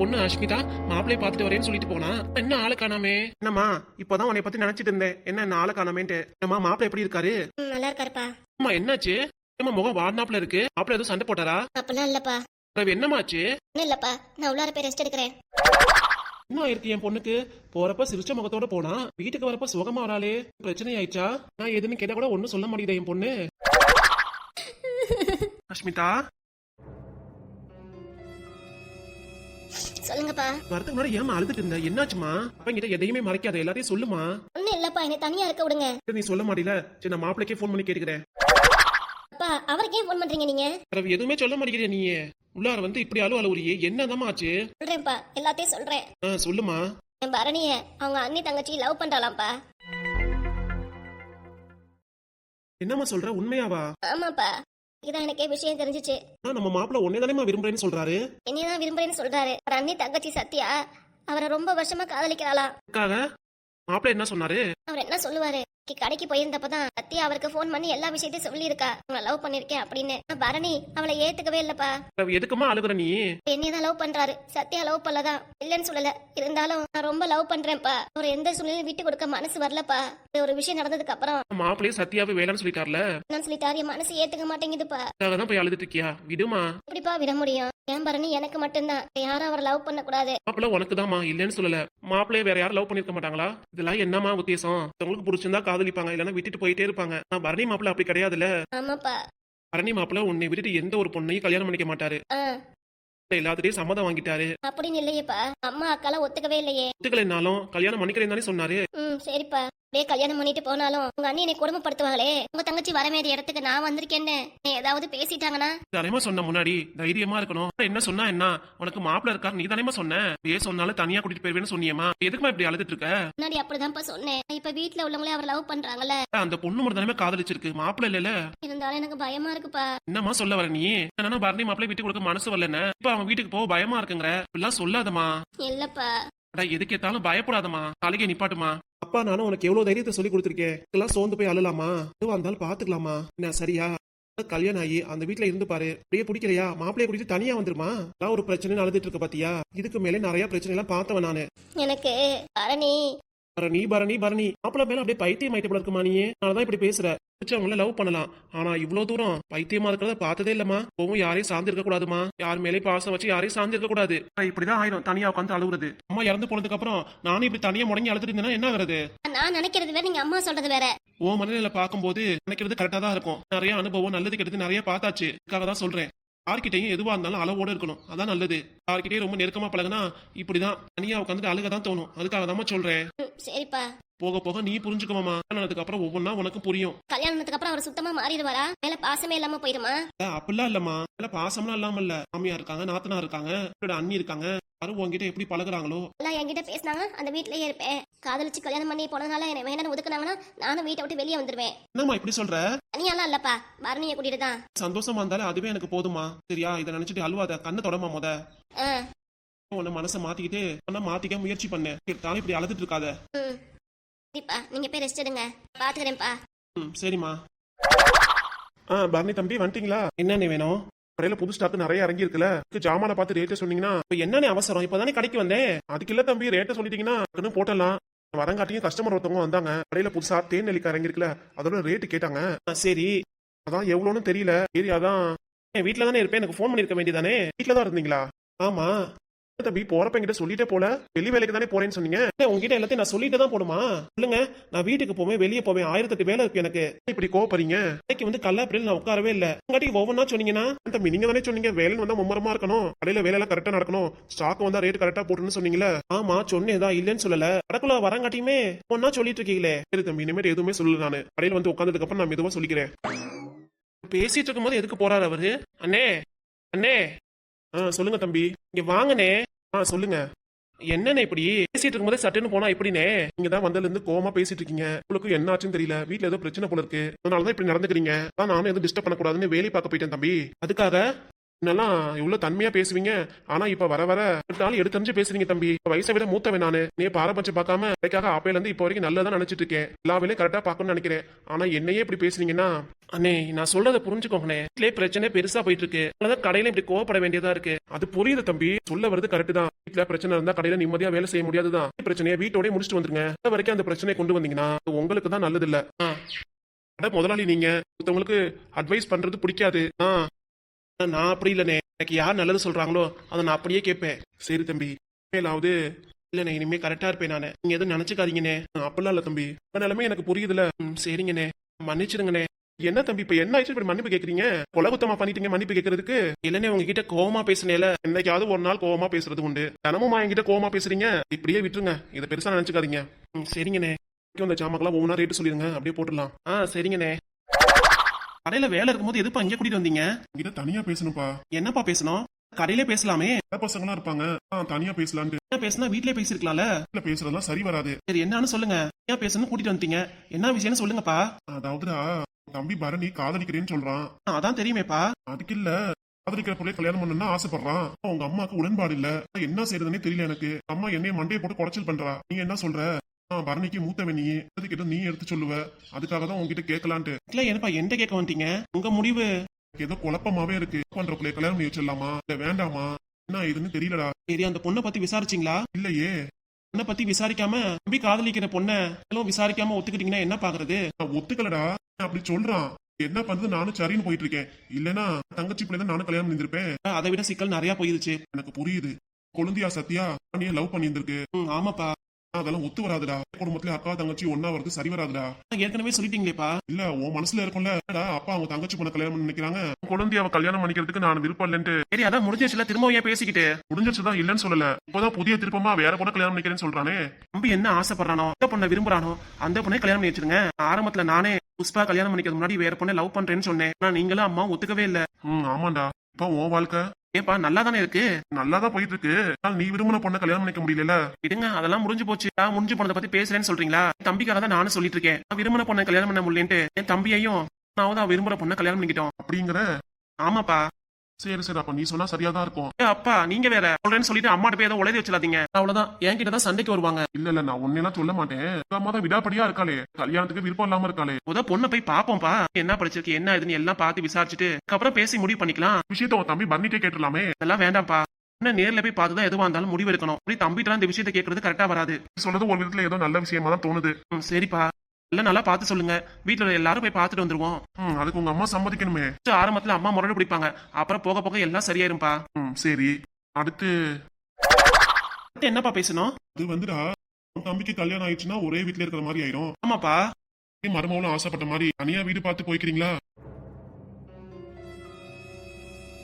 பொண்ணு அஷ்மிதா மாப்பிள்ளைய பாத்துட்டு வரேன்னு சொல்லிட்டு போனா என்ன ஆளை காணாமே. என்னம்மா இப்பதான் உன்னை பத்தி நினைச்சிட்டு இருந்தேன், என்ன ஆளை காணாமேன்ட்டு. என்னம்மா மாப்பிள்ளை எப்படி இருக்காரு? நல்லா இருக்காருப்பா. அம்மா என்னாச்சு? ஏம்மா முகம் வாடினாப்புல இருக்கு, மாப்பிள்ளை எதுவும் சண்டை போட்டாரா? அப்பெல்லாம் இல்லப்பா. என்னமாச்சு? ஒன்னும் இல்லப்பா, நான் உள்ளார போய் ரெஸ்ட் எடுக்கிறேன். என்ன ஆயிருக்கு என் பொண்ணுக்கு? போறப்ப சிரிச்ச முகத்தோட போனா, வீட்டுக்கு வரப்ப சுகமா வராளே, பிரச்சனை ஆயிடுச்சா? நான் எதுன்னு கேட்டா கூட ஒன்னும் சொல்ல மாட்டேங்குது என் பொண்ணு. அஷ்மிதா சொல்லுங்கப்பா. வரதுக்கு முன்னாடி ஏமா அழுதுட்டு இருந்த? என்னாச்சுமா? அப்ப கிட்ட எதையுமே மறைக்காத, எல்லாத்தையும் சொல்லுமா. ஒன்னும் இல்லப்பா, என்னை தனியா இருக்க விடுங்க. நீ சொல்ல மாட்டீல, சரி நான் மாப்பிளைக்கே போன் பண்ணி கேட்டுக்கிறேன். அப்பா, அவருக்கே போன் பண்றீங்க நீங்க? எதுவுமே சொல்ல மாட்டேங்கிறியா நீ? உள்ளார வந்து இப்படி அழுவுறியே, என்னதாம்மா ஆச்சு? சொல்றேன்ப்பா, எல்லாத்தையும் சொல்றேன். சொல்லுமா. என் பரணிய அவங்க அண்ணி தங்கச்சி லவ் பண்றாளாம்ப்பா. என்னம்மா சொல்ற? உண்மையாவா? ஆமாப்பா, இதான் எனக்கே விஷயம் தெரிஞ்சிச்சு. நம்ம மாப்பிள்ள உன்னே தானேமா விரும்புறேன்னு சொல்றாரு. என்னையதான் விரும்புறேன்னு சொல்றாரு. அவர் அண்ணி தங்கச்சி சத்யா அவரை ரொம்ப வருஷமா காதலிக்கிறாளா. மாப்பிள்ள என்ன சொன்னாரு? அவர் என்ன சொல்லுவாரு, கடைக்கு போயிருந்தப்பதான் சத்யா அவருக்கு போன் பண்ணி எல்லா விஷயத்தையும் சொல்லி இருக்கா, உங்களை லவ் பண்ணிருக்கேன் அப்படின்னு. பரணி அவளை ஏத்துக்கவே இல்லப்பா. எதுக்குமா அழுகுற நீ? என்னையதான் லவ் பண்றாரு, சத்யா லவ் பண்ணலதான், இல்லன்னு சொல்லல. இருந்தாலும் நான் ரொம்ப லவ் பண்றேன்ப்பா. ஒரு எந்த சூழ்நிலையும் விட்டு கொடுக்க மனசு வரலப்பா. ஒரு விஷயம் நடந்ததுக்கு அப்புறம் மாப்பிள்ளையே சத்யாவே வேலைன்னு சொல்லிட்டார்ல. நான் சொல்லிட்டாரு, என் மனசு ஏத்துக்க மாட்டேங்குதுப்பா. தான் போய் அழுதுட்டு இருக்கியா? விடுமா. எப்படிப்பா விட முடியும்? ஏன் பரணி எனக்கு மட்டும்தான், யாரும் அவரை லவ் பண்ண கூடாது. மாப்பிள்ள உனக்குதாமா, இல்லன்னு சொல்லல. மாப்பிள்ளைய வேற யாரும் லவ் பண்ணிருக்க மாட்டாங்களா? இதெல்லாம் என்னமா உத்தேசம்? உங்களுக்கு பிடிச்சிருந்தா காதலிப்பாங்க, இல்லன்னா விட்டுட்டு போயிட்டே இருப்பாங்க. பரணி மாப்பிள்ள அப்படி கிடையாதுல்ல. ஆமாப்பா. பரணி மாப்பிள்ள உன்னை விட்டுட்டு எந்த ஒரு பொண்ணையும் கல்யாணம் பண்ணிக்க மாட்டாரு. எல்லாத்துலயும் சம்மதம் வாங்கிட்டாரு. அப்படின்னு இல்லையேப்பா, அம்மா அக்கால ஒத்துக்கவே இல்லையே. ஒத்துக்கலைன்னாலும் கல்யாணம் பண்ணிக்கிறேன் தானே சொன்னாரு. சரிப்பா. அப்படியே கல்யாணம் பண்ணிட்டு போனாலும் உங்க அண்ணி என்னை கொடுமைப்படுத்துவாங்களே. உங்க தங்கச்சி வர வேண்டிய இடத்துக்கு நான் வந்திருக்கேன்னு ஏதாவது பேசிட்டாங்கன்னா? தானேமா சொன்ன, முன்னாடி தைரியமா இருக்கணும். என்ன சொன்னா என்ன? உனக்கு மாப்பிள்ள இருக்காரு, நீ தானேமா சொன்ன. ஏ சொன்னாலும் தனியா கூட்டிட்டு போயிருவேன்னு சொன்னியமா, எதுக்குமா இப்படி அழுதுட்டு இருக்க? முன்னாடி அப்படிதான்ப்பா சொன்னேன். இப்ப வீட்டுல உள்ளவங்களே அவர் லவ் பண்றாங்கல்ல. அந்த பொண்ணு மட்டும் தானே காதலிச்சிருக்கு, மாப்பிள்ள இல்ல. இருந்தாலும் எனக்கு பயமா இருக்குப்பா. என்னமா சொல்ல வர நீ? என்னன்னா பரணி மாப்பிள்ளை விட்டு கொடுக்க மனசு வரலன்னு இப்ப அவன் வீட்டுக்கு போக பயமா இருக்குங்கிற? இப்படிலாம் சொல்லாதமா. இல்லப்பா. எதுக்கு ஏத்தாலும் பயப்படாதமா, காலைக்கு நிப்பாட்டுமா. அப்பா நானும் உனக்கு எவ்வளவு தைரியத்தை சொல்லி கொடுத்துருக்கேன். இதெல்லாம் சோர்ந்து போய் அழலாமா? எதுவா இருந்தாலும் பாத்துக்கலாமா. என்ன சரியா? கல்யாணம் ஆகி அந்த வீட்டுல இருந்து பாரு. அப்படியே பிடிக்கலையா மாப்பிள்ளைய குடிச்சு தனியா வந்துருமா. எல்லாம் ஒரு பிரச்சனை அழுதுட்டு இருக்க பாத்தியா? இதுக்கு மேலே நிறைய பிரச்சனை எல்லாம் பார்த்தவன் நானு. எனக்கு பரணி பரணி பரணி பரணி மாப்பிள்ள மேல அப்படியே பைத்தியம் ஆயிட்டு போல இருக்குமா நீ? அதனாலதான் இப்படி பேசுற. அவங்கள லவ் பண்ணலாம், ஆனா இவ்வளவு தூரம் பைத்தியமா இருக்கிறத பார்த்ததே இல்லமா. போவும் யாரையும் சார்ந்து இருக்க கூடாதுமா. யார் மேலே பாசம் வச்சு யாரையும் சார்ந்து இருக்க கூடாது. இப்படிதான் ஆயிரும் தனியா உட்காந்து அழுகுறது. அம்மா இறந்து போனதுக்கு அப்புறம் நானும் இப்படி தனியா முடங்கி அழுதுட்டு இருந்தேன்னா என்ன ஆகுறது? நான் நினைக்கிறது வேற, நீங்க அம்மா சொல்றது வேற. ஓ மனநிலை பார்க்கும்போது நினைக்கிறது கரெக்டா தான் இருக்கும். நிறைய அனுபவம் நல்லது கெடுத்து நிறைய பார்த்தாச்சு. இதுக்காக தான் சொல்றேன், யார்கிட்டையும் எதுவா இருந்தாலும் அளவோட இருக்கணும், அதான் நல்லது. யார்கிட்டயும் ரொம்ப நெருக்கமா பழகுனா இப்படிதான் தனியா உட்காந்துட்டு அழுகதான் தோணும். அதுக்காக தான் சொல்றேன். சரிப்பா. போக போக நீ புரிஞ்சுக்கோமா. கல்யாணத்துக்கு அப்புறம் ஒவ்வொன்னா உனக்கு புரியும். கல்யாணத்துக்கு அப்புறம் அவர் சுத்தமா மாறிடுவாரா? மேல பாசமே இல்லாம போயிருமா? அப்படிலாம் இல்லம்மா, பாசம்லாம் இல்லாம இல்ல. மாமியா இருக்காங்க, நாத்தனா இருக்காங்க, அண்ணி இருக்காங்க. யாரும் உங்ககிட்ட எப்படி பழகுறாங்களோ எல்லாம் என்கிட்ட பேசினாங்க. அந்த வீட்லயே இருப்பேன். காதலிச்சு கல்யாணம் பண்ணி போனதுனால என்ன வேணும்னு ஒதுக்குனாங்கன்னா நானும் வீட்டை விட்டு வெளியே வந்துருவேன். என்னம்மா இப்படி சொல்ற? தனியாலாம் இல்லப்பா, பரணியை கூட்டிட்டு தான். சந்தோஷமா இருந்தாலும் அதுவே எனக்கு போதுமா. சரியா? இதை நினைச்சிட்டு அழுவாத, கண்ணு தொடமா. முத உன்ன மனசை மாத்திக்கிட்டு மாத்திக்க முயற்சி பண்ணேன். இப்படி அழுதுட்டு இருக்காத. சரிப்பா, நீங்க போய் ரெஸ்ட் எடுங்க, பாத்துக்கிறேன்ப்பா. சரிம்மா. பரணி தம்பி வந்துட்டீங்களா? என்னன்னு வேணும்? கடையில புது ஸ்டாக் நிறைய இறங்கி இருக்குல்ல, ஜாமான பார்த்து ரேட்டை சொன்னீங்கன்னா என்னன்னு அவசரம், இப்பதானே கடைக்கு வந்தேன். அதுக்கு இல்ல தம்பி, ரேட்டை சொல்லிட்டீங்கன்னா போட்டலாம். வரங்காட்டியும் கஸ்டமர் ஒருத்தவங்க வந்தாங்க. கடையில புதுசா தேன் நெல்லிக்காய் இறங்கி இருக்குல்ல, அதோட ரேட்டு கேட்டாங்க. சரி, அதான் எவ்வளோன்னு தெரியல. சரி, அதான் என் வீட்டுல தானே இருப்பேன், எனக்கு போன் பண்ணிருக்க வேண்டியதானே. வீட்டுல தான் இருந்தீங்களா? ஆமா தம்பி, போறப்ப என்கிட்ட சொல்லிட்டே போல. வெளி வேலைக்கு தானே போறேன்னு சொன்னீங்க. உங்ககிட்ட எல்லாத்தையும் நான் சொல்லிட்டு தான் போடுமா? சொல்லுங்க, நான் வீட்டுக்கு போவேன், வெளியே போவேன், 1008 வேலை இருக்கு எனக்கு. இப்படி கோவப்படுறீங்க. இன்னைக்கு வந்து கல்லாப்பிரியில் நான் உட்காரவே இல்ல. உங்காட்டி ஒவ்வொன்னா சொன்னீங்கன்னா தம்பி, நீங்க தானே சொன்னீங்க வேலைன்னு வந்தா மும்மரமா இருக்கணும், கடையில வேலை எல்லாம் கரெக்டா நடக்கணும், ஸ்டாக் வந்தா ரேட் கரெக்டா போட்டுன்னு சொன்னீங்களா? ஆமா சொன்னேதான், இல்லன்னு சொல்லல. கடைக்குள்ள வரங்காட்டியுமே ஒன்னா சொல்லிட்டு இருக்கீங்களே. சரி தம்பி, இனிமேல் எதுவுமே சொல்லல. நானு கடையில வந்து உட்காந்ததுக்கு அப்புறம் நான் மெதுவா சொல்லிக்கிறேன். பேசிட்டு இருக்கும் போது எதுக்கு போறாரு அவரு? அண்ணே அண்ணே. சொல்லுங்க தம்பி, இங்க வாங்கனே. சொல்லுங்க. என்னன்னு இப்படி பேசிட்டு இருக்கும்போதே சட்டுன்னு போனா எப்படினே? நீங்க தான் வந்ததுல இருந்து கோவமா பேசிட்டு இருக்கீங்க. உங்களுக்கு என்ன ஆச்சுன்னு தெரியல, வீட்டுல ஏதோ பிரச்சனை போல இருக்கு, அதனாலதான் இப்படி நடந்துக்கிறீங்க. நானும் எதுவும் டிஸ்டர்ப் பண்ணக்கூடாதுன்னு வேலை பார்க்க போயிட்டேன் தம்பி. அதுக்காக என்னெல்லாம் இவ்வளவு தன்மையா பேசுவீங்க, ஆனா இப்ப வர வர எடுத்தறிஞ்சு பேசுறீங்க தம்பி. வயசை விட மூத்தவன் நானு. நீ பாரபட்சம் பார்க்காம அதுக்காக அப்பையில இருந்து இப்ப வரைக்கும் நல்லதான் நினைச்சிட்டு இருக்கேன். எல்லா வேலையும் கரெக்டா பாக்கணும்னு நினைக்கிறேன். ஆனா என்னையே இப்படி பேசுறீங்கன்னா அண்ணே, நான் சொல்றதை புரிஞ்சுக்கோங்கண்ணே. வீட்லயே பிரச்சனை பெருசா போயிட்டு இருக்கு, அதான் கடையில இப்படி கோவப்பட வேண்டியதா இருக்கு. அது புரியுது தம்பி, சொல்ல வருது கரெக்ட் தான். வீட்டுல பிரச்சனை இருந்தா கடையில நிம்மதியா வேலை செய்ய முடியாதுதான் பிரச்சனையை வீட்டோடய முடிச்சுட்டு வந்துருங்க அது வரைக்கும் அந்த பிரச்சனையை கொண்டு வந்தீங்கன்னா அது உங்களுக்கு தான் நல்லது இல்ல அட முதலாளி நீங்க ஒருத்தவங்களுக்கு அட்வைஸ் பண்றது பிடிக்காது நான் அப்படி இல்லனே எனக்கு யார் நல்லது சொல்றாங்களோ அதை நான் அப்படியே கேட்பேன் சரி தம்பி மேலாவது இல்லண்ணே இனிமே கரெக்டா இருப்பேன் நானு நீங்க எதுவும் நினைச்சுக்காதீங்கண்ணே அப்படிலாம் இல்ல தம்பி இப்ப நிலைமை எனக்கு புரியுதுல சரிங்கண்ணே மன்னிச்சிருங்கண்ணே என்ன தம்பி இப்ப என்ன ஆயிடுச்சு இப்படி மன்னிப்பு கேக்குறீங்க கொலகுத்தமா பண்ணிட்டீங்க மன்னிப்பு கேட்கறதுக்கு இல்லனே உங்ககிட்ட கோவமா பேசுனேல என்னைக்காவது ஒரு நாள் கோவமா பேசுறது உண்டு தினமும் என்கிட்ட கோவமா பேசுறீங்க இப்படியே விட்டுருங்க இதை பெருசா நினைச்சுக்காதீங்க சரிங்கண்ணே அந்த ஜாமாக்கெல்லாம் ஒவ்வொன்றா ரேட்டு சொல்லிடுங்க அப்படியே போட்டுடலாம் சரிங்கண்ணே கடையில வேலை இருக்கும்போது எதுப்பா இங்க கூட்டிட்டு வந்தீங்க உங்ககிட்ட தனியா பேசணும்ப்பா. என்னப்பா பேசணும் கடையிலே பேசலாமே சில பசங்களா இருப்பாங்க தனியா பேசலான்ட்டு. என்ன பேசினா வீட்லயே பேசிருக்கலாம்ல இல்ல பேசுறதெல்லாம் சரி வராது. சரி என்னன்னு சொல்லுங்க ஏன் பேசணும் கூட்டிட்டு வந்துட்டீங்க என்ன விஷயம்னு சொல்லுங்கப்பா அதாவதுடா தம்பி பரணி காதலிக்கிறேன்னு சொல்றான். அதான் தெரியுமேப்பா அதுக்கு இல்ல காதலிக்கிற பிள்ளைய கல்யாணம் பண்ணணும்னு ஆசைப்படுறான். உங்க அம்மாக்கு உடன்பாடு இல்ல என்ன செய்யறதுன்னே தெரியல எனக்கு. அம்மா என்னைய மண்டையை போட்டு குடைச்சல் பண்றா. நீ என்ன சொல்ற பரணிக்கு மூத்தவன் நீ அதுக்கிட்ட நீ எடுத்து சொல்லுவ அதுக்காக தான் உங்ககிட்ட கேட்கலான்ட்டு. இல்ல என்னப்பா எந்த கேட்க வந்துட்டீங்க உங்க முடிவு ஏதோ குழப்பமாவே இருக்கு. பண்ற பிள்ளைய கல்யாணம் பண்ணி வச்சிடலாமா இல்ல வேண்டாமா என்ன இதுன்னு தெரியலடா. சரி அந்த பொண்ணை பத்தி விசாரிச்சீங்களா இல்லையே பொண்ணை பத்தி விசாரிக்காம தம்பி காதலிக்கிற பொண்ணை விசாரிக்காம ஒத்துக்கிட்டீங்கன்னா என்ன பாக்குறது நான் ஒத்துக்கலடா அப்படி சொல்றான். என்ன பண்றது நானும் சரின்னு போயிட்டு இருக்கேன். இல்லன்னா தங்கச்சி பிள்ளை தான் நானும் கல்யாணம் பண்ணிருப்பேன். அதை விட சிக்கல் நிறைய போயிருச்சு எனக்கு புரியுது. கொழுந்தியா சத்யா நீ லவ் பண்ணி இருந்திருக்கு. ஆமாப்பா அதெல்லாம் ஒத்து வராதுடா. குடும்பத்துல அக்கா தங்கச்சி ஒன்னா வரது சரி வராதுடா. ஏற்கனவே சொல்லிட்டீங்களேப்பா இல்ல உன் மனசுல இருக்கும்ல அப்பா அவங்க தங்கச்சி பொண்ண கல்யாணம் பண்ணி நினைக்கிறாங்க. குழந்தையாவ கல்யாணம் பண்ணிக்கிறதுக்கு நான் விருப்பம் இல்லன்ட்டு. சரி அதான் முடிஞ்சிச்சுல திரும்ப ஏன் பேசிக்கிட்டு முடிஞ்சிச்சுதான் இல்லன்னு சொல்லல. இப்பதான் புதிய திருப்பமா வேற பொண்ண கல்யாணம் பண்ணிக்கிறேன்னு சொல்றானே. தம்பி என்ன ஆசைப்படுறானோ எந்த பொண்ணை விரும்புறானோ அந்த பொண்ணை கல்யாணம் பண்ணி வச்சிருங்க. ஆரம்பத்துல நானே புஷ்பா கல்யாணம் பண்ணிக்கிறது முன்னாடி வேற பொண்ணை லவ் பண்றேன்னு சொன்னேன். ஆனா நீங்களும் அம்மா ஒத்துக்கவே இல்ல. ஆமாண்டா இப்ப உன் வாழ்க்கை ஏப்பா நல்லா தானே இருக்கு. நல்லாதான் போயிட்டு இருக்கு. நீ விரும்பின பொண்ணை கல்யாணம் பண்ணிக்க முடியல. விடுங்க அதெல்லாம் முடிஞ்சு போச்சு. முடிஞ்சு போனதை பத்தி பேசுறேன்னு சொல்றீங்களா தம்பிக்காக தான் நானும் சொல்லிட்டு இருக்கேன். விரும்பின பொண்ணை கல்யாணம் பண்ண முடியலன்ட்டு என் தம்பியையும் நான் விரும்புற பொண்ணை கல்யாணம் பண்ணிக்கிட்டோம் அப்படிங்கிற. ஆமாப்பா சரி சரி அப்ப நீ சொன்னா சரியாதான் இருக்கும். அப்பா நீங்க வேற சொல்றேன்னு சொல்லிட்டு அம்மாட்ட போய் ஏதோ உலகி வச்சிடாதீங்க. அவ்வளவுதான் என்கிட்ட தான் சண்டைக்கு வருவாங்க. இல்ல நான் ஒன்னெல்லாம் சொல்ல மாட்டேன். அம்மா தான் விடாப்படியா இருக்காளே கல்யாணத்துக்கு விருப்பம் இல்லாம இருக்காளே. முத பொண்ணை போய் பாப்போம்ப்பா என்ன படிச்சிருக்கு என்ன இதுன்னு எல்லாம் பார்த்து விசாரிச்சுட்டு அப்புறம் பேசி முடிவு பண்ணிக்கலாம். விஷயத்த உன் தம்பி பர்னிட்டே கேட்டுலாமே. அதெல்லாம் வேண்டாம்ப்பா இன்னும் நேர்ல போய் பார்த்துதான் எதுவா இருந்தாலும் முடிவு எடுக்கணும். அப்படி தம்பிட்டு இந்த விஷயத்த கேட்கறது கரெக்டா வராது. சொல்றது ஒரு விதத்துல ஏதோ நல்ல விஷயமா தான் தோணுது. சரிப்பா எல்லாம் நல்லா பார்த்து சொல்லுங்க. வீட்டுல எல்லாரும் போய் பார்த்துட்டு வந்துருவோம். அதுக்கு உங்க அம்மா சம்மதிக்கணுமே. ஆரம்பத்துல அம்மா முரடு பிடிப்பாங்க அப்புறம் போக போக எல்லாம் சரியாயிரும்பா. சரி அடுத்து என்னப்பா பேசணும். அது வந்துடா உன் தம்பிக்கு கல்யாணம் ஆயிடுச்சுன்னா ஒரே வீட்டுல இருக்கிற மாதிரி ஆயிரும். ஆமாப்பா மருமகளும் ஆசைப்பட்ட மாதிரி தனியா வீடு பார்த்து போய்க்கிறீங்களா.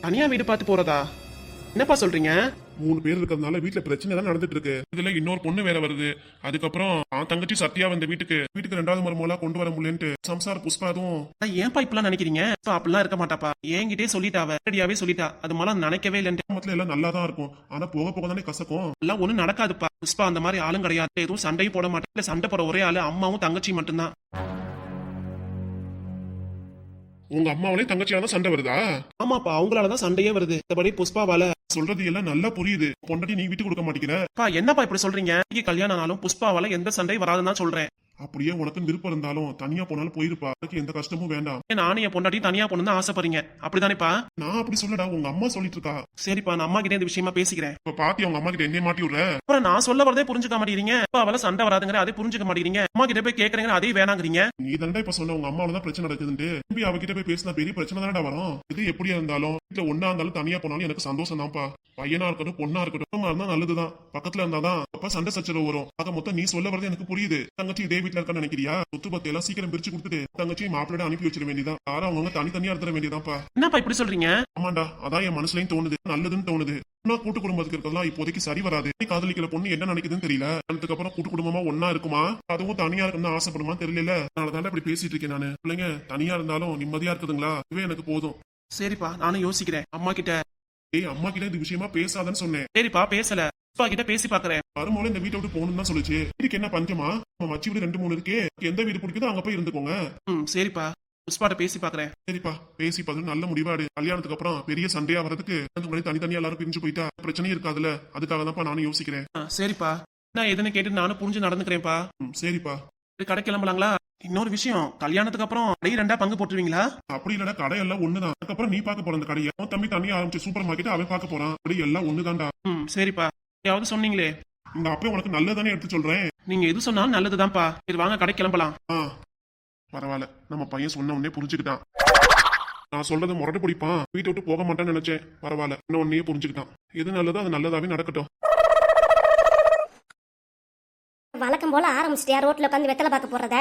தனியா வீடு பார்த்து போறதா என்னப்பா சொல்றீங்க. 3 பேர் இருக்கிறதுனால வீட்டுல பிரச்சனை தான் நடந்துட்டு இருக்கு. இதுல இன்னொரு பொண்ணு வேற வருது. அதுக்கப்புறம் தங்கச்சி சத்யா வந்த வீட்டுக்கு 2வது மருமகளா கொண்டு வர முடியலன்ட்டு சம்சார புஷ்பா அதுவும். ஏன்பா இப்பெல்லாம் நினைக்கிறீங்க. அப்படிலாம் இருக்க மாட்டாப்பா என்கிட்டே சொல்லிட்டாவ ரெடியாவே சொல்லிட்டா. அது மாதிரி நினைக்கவே இல்லைன்னு. குடும்பத்துல எல்லாம் நல்லா தான் இருக்கும். ஆனா போக போக தானே கசக்கும். எல்லாம் ஒண்ணும் நடக்காதுப்பா. புஷ்பா அந்த மாதிரி ஆளும் கிடையாது. எதுவும் சண்டையும் போட மாட்டேன். சண்டை போற ஒரே ஆளு அம்மாவும் தங்கச்சி மட்டும்தான். உங்க அம்மாவிலே தங்கச்சியால தான் சண்டை வருதா. ஆமாப்பா அவங்களாலதான் சண்டையே வருது. மத்தபடி புஷ்பாவால. சொல்றது எல்லாம் நல்லா புரியுது. பொண்டாட்டி நீ விட்டு கொடுக்க மாட்டேங்கிற. என்னப்பா இப்படி சொல்றீங்க. கல்யாணம் ஆனாலும் புஷ்பாவால எந்த சண்டையும் வராதுன்னு தான் சொல்றேன். அப்படியே உனக்கு விருப்பம் இருந்தாலும் தனியா போனாலும் போயிருப்பா. அதுக்கு எந்த கஷ்டமும் வேண்டாம். நானும் என் பொண்டாட்டி தனியா போகணும்னு ஆசைப்படுறீங்க அப்படிதானேப்பா. நான் அப்படி சொல்லடா உங்க அம்மா சொல்லிட்டு இருக்கா. சரிப்பா நான் அம்மா கிட்ட இந்த விஷயமா பேசிக்கிறேன். இப்ப பாத்தி அவங்க அம்மா கிட்ட என்ன மாட்டி விடுற. அப்புறம் நான் சொல்ல வரதே புரிஞ்சுக்க மாட்டேங்கிறீங்க. அவள சண்டை வராதுங்கிற அதே புரிஞ்சுக்க மாட்டேங்கிறீங்க. அம்மா கிட்ட போய் கேக்குறீங்க அதே வேணாங்கிறீங்க. நீ தானடா இப்ப சொன்ன உங்க அம்மாவில தான் பிரச்சனை நடக்குதுன்னு. திரும்பி அவகிட்ட போய் பேசினா பெரிய பிரச்சனை தானடா வரும். இது எப்படியா இருந்தாலும் வீட்டுல ஒன்னா இருந்தாலும் தனியா போனாலும் எனக்கு சந்தோஷம் தான்ப்பா. பையனா இருக்கட்டும் பொண்ணா இருக்கட்டும் இருந்தா நல்லதுதான். பக்கத்துல இருந்தாதான் அப்ப சண்டை சச்சரவு வரும். ஆக மொத்தம் நீ சொல்ல வரது எனக்கு புரியுது. தங்கச்சி இதே வீட்டுல இருக்கான்னு நினைக்கிறியா. சொத்து பத்தி எல்லாம் சீக்கிரம் பிரிச்சு கொடுத்துட்டு தங்கச்சி மாப்பிள்ளை அனுப்பி வச்சிட வேண்டியதான். யாரும் அவங்க தனித்தனியா இருந்துட வேண்டியதான்ப்பா. என்னப்பா இப்படி சொல்றீங்க. ஆமாண்டா அதான் என் மனசுலயும் தோணுது. நல்லதுன்னு தோணுது. கூட்டு குடும்பத்துக்கு இருக்கிறதெல்லாம் இப்போதைக்கு சரி வராது. காதலிக்கிற பொண்ணு என்ன நினைக்குதுன்னு தெரியல. அதுக்கப்புறம் கூட்டு குடும்பமா ஒன்னா இருக்குமா அதுவும் தனியா இருக்குன்னு ஆசைப்படுமா தெரியல. அதனாலதான் இப்படி பேசிட்டு இருக்கேன் நானு. பிள்ளைங்க தனியா இருந்தாலும் நிம்மதியா இருக்குதுங்களா இதுவே எனக்கு போதும். சரிப்பா நானும் யோசிக்கிறேன் அம்மா கிட்ட. அம்மா கிட்ட இந்த விஷயமா பேசாதன்னு சொன்னேன். சரிப்பா பேசல புஷ்பா கிட்ட பேசி பாக்குறேன். மறுமூலம் இந்த வீட்டை விட்டு போகணும்னு தான் சொல்லுச்சு. இதுக்கு என்ன பஞ்சமா. மச்சி வீடு 2-3 இருக்கே. எந்த வீடு பிடிக்குதோ அங்க போய் இருந்துக்கோங்க. சரிப்பா புஷ்பாட்ட பேசி பாக்குறேன். சரிப்பா பேசி பார்த்து நல்ல முடிவாடு. கல்யாணத்துக்கு அப்புறம் பெரிய சண்டையா வரதுக்கு தனித்தனியா எல்லாரும் பிரிஞ்சு போயிட்டா பிரச்சனையும் இருக்காதுல்ல. அதுக்காக தான்ப்பா நானும் யோசிக்கிறேன். சரிப்பா நான் எதுன்னு கேட்டு நானும் புரிஞ்சு நடந்துக்கிறேன்ப்பா. சரிப்பா கடை கிளம்பலாங்களா. இன்னொரு விஷயம் கல்யாணத்துக்கு அப்புறம் கடை 2 பங்கு போட்டுருவீங்களா. அப்படி இல்லடா கடை எல்லாம் ஒண்ணுதான். அதுக்கப்புறம் நீ பாக்க போற அந்த கடையை தம்பி தனியா ஆரம்பிச்சு சூப்பர் மார்க்கெட் அவன் பாக்க போறான். அப்படி எல்லாம் ஒண்ணுதான்டா. சரிப்பா யாவது சொன்னீங்களே. உங்க அப்பா உனக்கு நல்லதானே எடுத்து சொல்றேன். நீங்க எது சொன்னாலும் நல்லதுதான்ப்பா. இது வாங்க கடை கிளம்பலாம். ஆ பரவாயில்ல, நம்ம பையன் சொன்ன உடனே புரிஞ்சுக்கிட்டான். நான் சொல்றதை முரட்டு பிடிப்பான், வீட்டை விட்டு போக மாட்டேன்னு நினைச்சேன். பரவாயில்ல, இன்னும் உடனே புரிஞ்சுக்கிட்டான். எது நல்லதோ அது நல்லதாவே நடக்கட்டும். வழக்கம் போல ஆரம்பிச்சிட்டியா ரோட்ல உட்காந்து வெத்தலை பார்க்க போறத?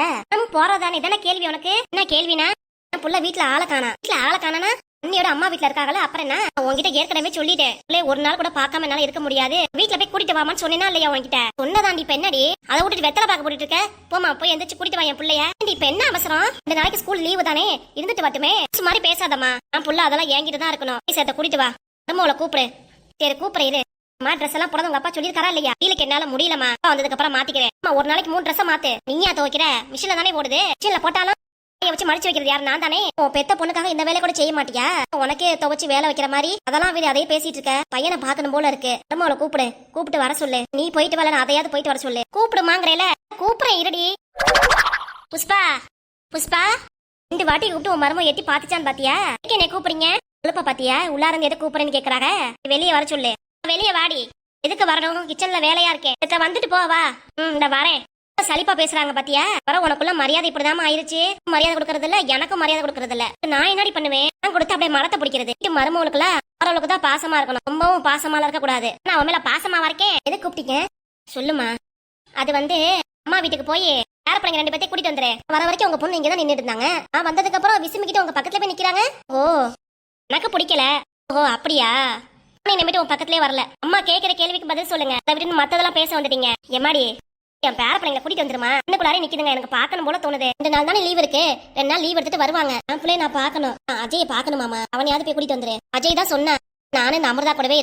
போறதானே இதானே கேள்வி உனக்கு? என்ன கேள்வினா? என் புள்ள வீட்டுல ஆளை காணா. அண்ணியோட அம்மா வீட்டுல இருக்காங்கல்ல, அப்புறம் என்ன? உன்கிட்ட ஏற்கனவே சொல்லிட்டேன், ஒரு நாள் கூட பார்க்காம என்னால இருக்க முடியாது, வீட்டுல போய் கூட்டிட்டு வாமான்னு சொன்னா இல்லையா உன்கிட்ட? சொன்னதாண்டி. இப்ப என்னடி அதை விட்டுட்டு வெத்தலை பார்க்க போட்டுட்டு இருக்க? போமா போய் எந்திரிச்சு கூட்டிட்டு வா என் பிள்ளைய. இப்ப என்ன அவசரம்? இந்த நாளைக்கு ஸ்கூல் லீவு தானே, இருந்துட்டு வாட்டுமே. சும்மாரி பேசாதம்மா, நான் புள்ள அதெல்லாம் என்கிட்ட தான் இருக்கணும். சேர்த்த கூட்டிட்டு வா. நம்மள கூப்பிடு. சரி கூப்பிடு இரு. அம்மா ட்ரெஸ் எல்லாம் போட உங்க அப்பா சொல்லிருக்காரா இல்லையா? வீலுக்கு என்னால முடியலமா, வந்ததுக்கு அப்புறம் மாத்திக்கிறேன். அம்மா ஒரு நாளைக்கு 3 ட்ரெஸ் மாத்து. நீயா துவைக்கிற? மிஷின்ல தானே போடுது. மிஷின்ல போட்டாலும் வச்சு மடிச்சு வைக்கிறது யாரு? நான் தானே. உன் பெத்த பொண்ணுக்காக இந்த வேலை கூட செய்ய மாட்டியா? உனக்கு துவைச்சு வேலை வைக்கிற மாதிரி அதெல்லாம் வீடு அதையே பேசிட்டு இருக்க. பையனை பாக்கணும் போல இருக்கு. நம்ம அவளை கூப்பிட்டு வர சொல்லு. நீ போயிட்டு வரல, அதையாவது போயிட்டு வர சொல்லு. கூப்பிடுமாங்கிறேல. கூப்பிடுறேன் இருடி. புஷ்பா 2 வாட்டி கூப்பிட்டு உன் மருமக எட்டி பாத்துச்சான்னு பாத்தியா? என்ன கூப்பிடுறீங்க? உழுப்ப பாத்தியா? உள்ளாரந்து எதை கூப்பிடுறேன்னு கேக்குறாங்க. வெளியே வர சொல்லு. வெளியே வாடி. எதுக்கு வரணும்? கிச்சன்ல வேலையா இருக்கேன். வந்துட்டு போவா. இந்த வரேன். சலிப்பா பேசுறாங்க பாத்தியா? வர உனக்குள்ள மரியாதை இப்படிதாம ஆயிருச்சு. மரியாதை கொடுக்கறது இல்ல, எனக்கும் மரியாதை கொடுக்கறது இல்ல. நான் என்னடி பண்ணுவேன்? நான் கொடுத்து அப்படியே மரத்தை பிடிக்கிறது. மருமகளுக்குல அவளுக்கு தான் பாசமா இருக்கணும், ரொம்பவும் பாசமால இருக்க கூடாது. நான் அவன் மேல பாசமாவா இருக்கேன். எது கூப்பிட்டீங்க சொல்லுமா? அது அம்மா வீட்டுக்கு போய் யார பிள்ளைங்க 2 பேர்த்தையும் கூட்டிட்டு வந்துரு. வர வரைக்கும் உங்க பொண்ணு இங்கதான் நின்றுட்டு இருந்தாங்க. நான் வந்ததுக்கு அப்புறம் விசுமிக்கிட்டு உங்க பக்கத்துல போய் நிக்கிறாங்க. ஓ எனக்கு பிடிக்கல. ஓ அப்படியா? இனிமேட்டு உன் பக்கத்துலயே வரல. அம்மா கேட்கிற கேள்விக்கு பதில் சொல்லுங்க. அதை விட்டு மத்ததெல்லாம் பேச வந்துட்டீங்க. எம்மாடி என் பேர பிள்ளைங்களை கூட்டிட்டு வந்துருமா? இன்னுக்குள்ளாரே நிக்குதுங்க. எனக்கு பாக்கணும் போல தோணுது. 2 நாள் தானே லீவ் இருக்கு. 2 நாள் லீவ் எடுத்துட்டு வருவாங்க. என் பிள்ளைய நான் பாக்கணும். அஜய் பாக்கணுமாமா? அவனையாவது போய் கூட்டிட்டு வந்துரு. அஜய் தான் சொன்னா. நானும் அமிர்தா கூடவே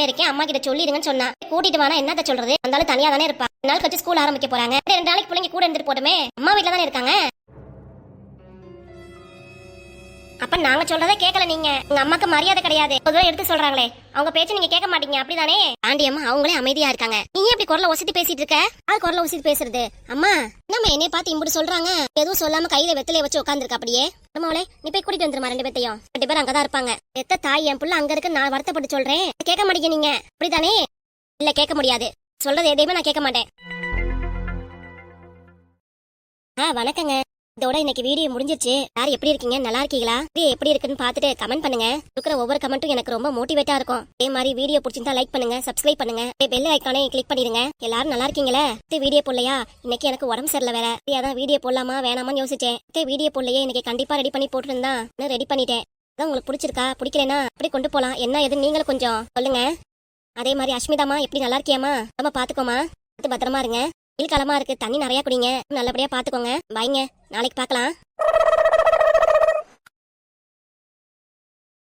இருக்கேன். அம்மா கிட்ட சொல்லிடுங்கன்னு சொன்னா. கூட்டிட்டு வானா என்னத்த சொல்றது? அந்தாலும் தனியா தானே இருப்பா. 2 நாள் கழிச்சு ஸ்கூல் ஆரம்பிக்க போறாங்க. 2 நாளைக்கு பிள்ளைங்க கூட இருந்துட்டு போட்டுமே. அம்மா வீட்டுல தானே இருக்காங்க. அப்ப நாங்க சொல்றதை கேட்கல நீங்க. உங்க அம்மாக்கு மரியாதை கிடையாது. பொதுவா எடுத்து சொல்றாங்களே, அவங்க பேச்சு நீங்க கேட்க மாட்டீங்க. அப்படிதானே? ஆண்டியம்மா அவங்களே அமைதியா இருக்காங்க. நீ எப்படி குரல ஒசிட்டு பேசிட்டு இருக்க? அது குரல ஒசிட்டு பேசுறது? அம்மா நம்ம என்னைய பார்த்து இப்படி சொல்றாங்க. எதுவும் சொல்லாம கையில வெத்தலைய வச்சு உட்காந்துருக்க. அப்படியே அம்மாவளே நீ போய் கூட்டிட்டு வந்துருமா? 2 பேத்தையும். 2 பேரும் அங்கதான் இருப்பாங்க. எத்த தாய் என் புள்ள அங்க இருக்கு. நான் வருத்தப்பட்டு சொல்றேன், கேட்க மாட்டீங்க நீங்க. அப்படிதானே? இல்ல கேட்க முடியாது. சொல்றது எதையுமே நான் கேட்க மாட்டேன். வணக்கங்க. இதோட இன்னைக்கு வீடியோ முடிஞ்சிருச்சு. யார் எப்படி இருக்கீங்க? நல்லா இருக்கீங்களா? வீடியோ எப்படி இருக்குன்னு பார்த்துட்டு கமெண்ட் பண்ணுங்க. இருக்கிற ஒவ்வொரு கமெண்ட்டும் எனக்கு ரொம்ப மோட்டிவேட்டா இருக்கும். அதே மாதிரி வீடியோ பிடிச்சிருந்தா லைக் பண்ணுங்க, சப்ஸ்கிரைப் பண்ணுங்க, பெல் ஐக்கானே கிளிக் பண்ணிடுங்க. எல்லாரும் நல்லா இருக்கீங்களா? வீடியோ போடலையா? இன்னைக்கு எனக்கு உடம்பு சரியில்லை வேற. அதான் வீடியோ போடலாமா வேணாமான்னு யோசிச்சேன். வீடியோ போடலையே, இன்னைக்கு கண்டிப்பா ரெடி பண்ணி போட்டுருந்தா நான் ரெடி பண்ணிட்டேன். அதான் உங்களுக்கு பிடிச்சிருக்கா? பிடிக்கலனா அப்படி கொண்டு போலாம். என்ன எது நீங்களும் கொஞ்சம் சொல்லுங்க. அதே மாதிரி அஸ்மிதாமா எப்படி நல்லா இருக்கியாமா? நம்ம பாத்துக்கோமா, பத்திரமா இருங்க. வெயில் காலமா இருக்கு, தண்ணி நிறைய குடிங்க, நல்லபடியா பாத்துக்கோங்க. பாய்ங்க, நாளைக்கு பார்க்கலாம்.